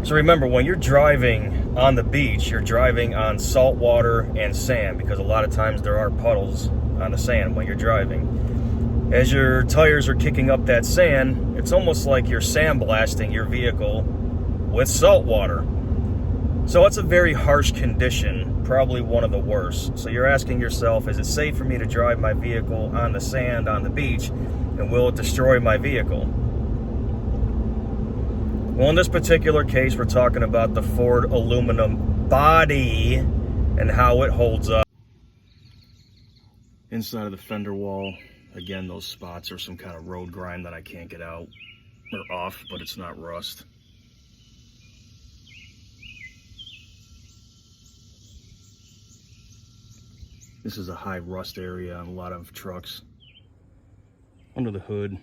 So remember, when you're driving on the beach, you're driving on salt water and sand, because a lot of times there are puddles on the sand when you're driving. As your tires are kicking up that sand, it's almost like you're sandblasting your vehicle with salt water. So it's a very harsh condition, probably one of the worst. So you're asking yourself, is it safe for me to drive my vehicle on the sand on the beach, and will it destroy my vehicle? Well, in this particular case, we're talking about the Ford aluminum body and how it holds up. Inside of the fender wall, again, those spots are some kind of road grime that I can't get out or off, but it's not rust. This is a high rust area on a lot of trucks. Under the hood,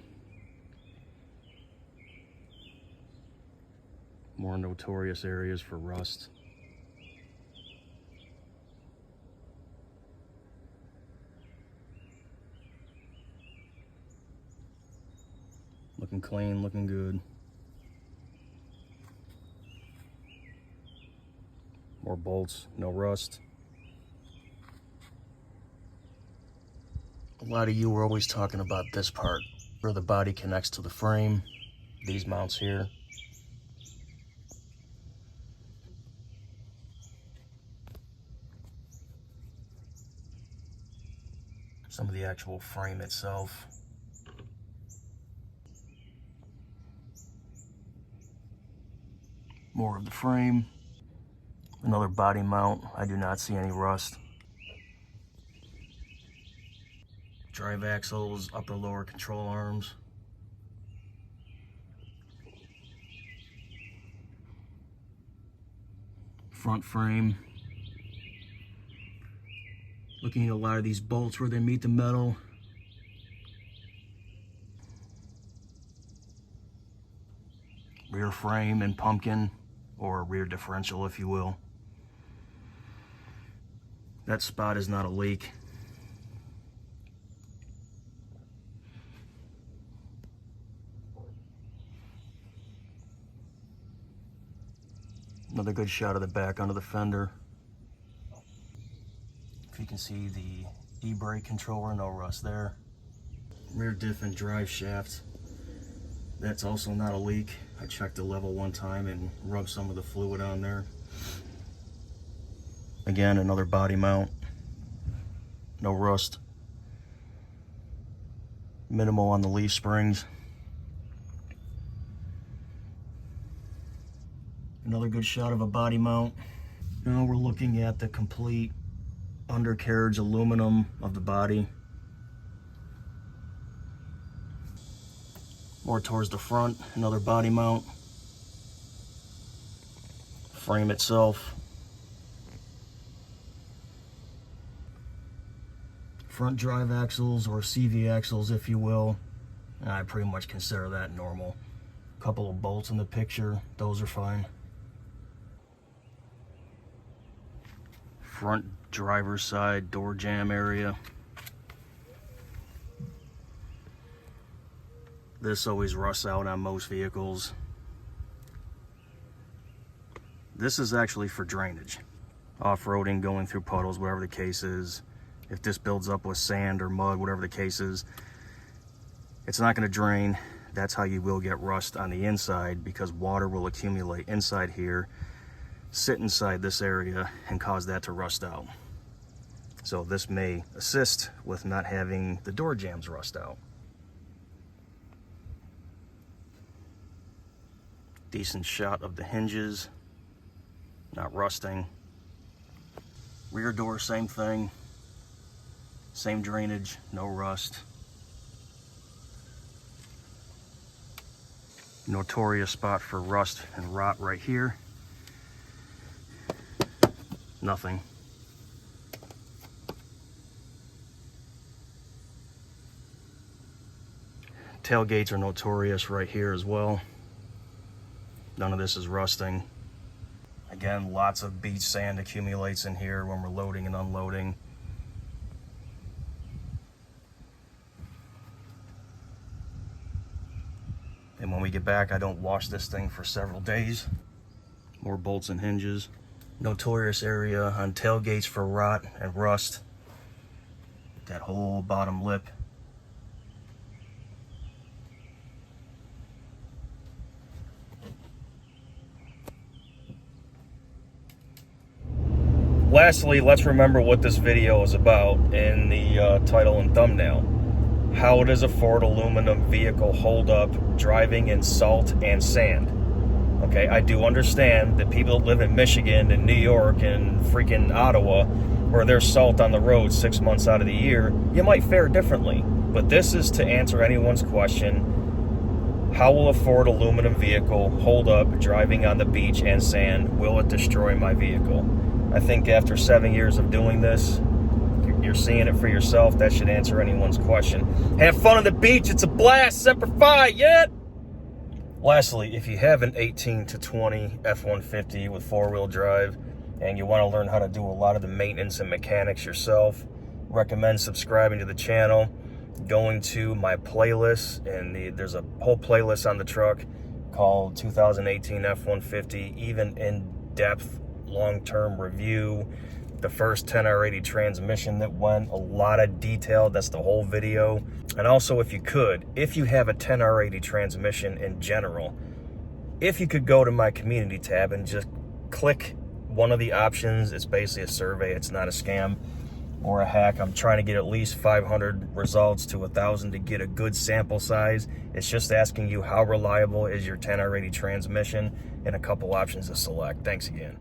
more notorious areas for rust. Looking clean, looking good. More bolts, no rust. A lot of you were always talking about this part, where the body connects to the frame, these mounts here. Some of the actual frame itself. More of the frame. Another body mount. I do not see any rust. Drive axles, upper lower control arms. Front frame. Looking at a lot of these bolts where they meet the metal. Rear frame and pumpkin, or rear differential if you will. That spot is not a leak. Another good shot of the back under the fender. If you can see the e-brake controller, no rust there. Rear diff and drive shaft. That's also not a leak. I checked the level one time and rubbed some of the fluid on there. Again, another body mount. No rust. Minimal on the leaf springs. Another good shot of a body mount. Now we're looking at the complete undercarriage aluminum of the body. More towards the front, another body mount. Frame itself. Front drive axles, or CV axles if you will. I pretty much consider that normal. A couple of bolts in the picture, those are fine. Front driver's side door jamb area. This always rusts out on most vehicles. This is actually for drainage. Off-roading, going through puddles, whatever the case is. If this builds up with sand or mud, whatever the case is, it's not going to drain. That's how you will get rust on the inside, because water will accumulate inside here, sit inside this area, and cause that to rust out. So this may assist with not having the door jambs rust out. Decent shot of the hinges, not rusting. Rear door, same thing. Same drainage, no rust. Notorious spot for rust and rot right here. Nothing. Tailgates are notorious right here as well. None of this is rusting. Again, lots of beach sand accumulates in here when we're loading and unloading. And when we get back, I don't wash this thing for several days. More bolts and hinges. Notorious area on tailgates for rot and rust. That whole bottom lip. Lastly, let's remember what this video is about in the title and thumbnail. How does a Ford aluminum vehicle hold up driving in salt and sand? Okay, I do understand that people that live in Michigan and New York and freaking Ottawa, where there's salt on the road 6 months out of the year, you might fare differently. But this is to answer anyone's question. How will a Ford aluminum vehicle hold up driving on the beach and sand? Will it destroy my vehicle? I think after 7 years of doing this, you're seeing it for yourself. That should answer anyone's question. Have fun on the beach. It's a blast. Semper Fi, yeah! Lastly, if you have an 18 to 20 F-150 with four-wheel drive and you want to learn how to do a lot of the maintenance and mechanics yourself, recommend subscribing to the channel, going to my playlist, and there's a whole playlist on the truck called 2018 F-150, even in-depth long-term review, the first 10R80 transmission that went, a lot of detail. That's the whole video. And also, if you have a 10R80 transmission in general, if you could go to my community tab and just click one of the options. It's basically a survey. It's not a scam or a hack. I'm trying to get at least 500 results to 1,000 to get a good sample size. It's just asking you how reliable is your 10R80 transmission and a couple options to select. Thanks again.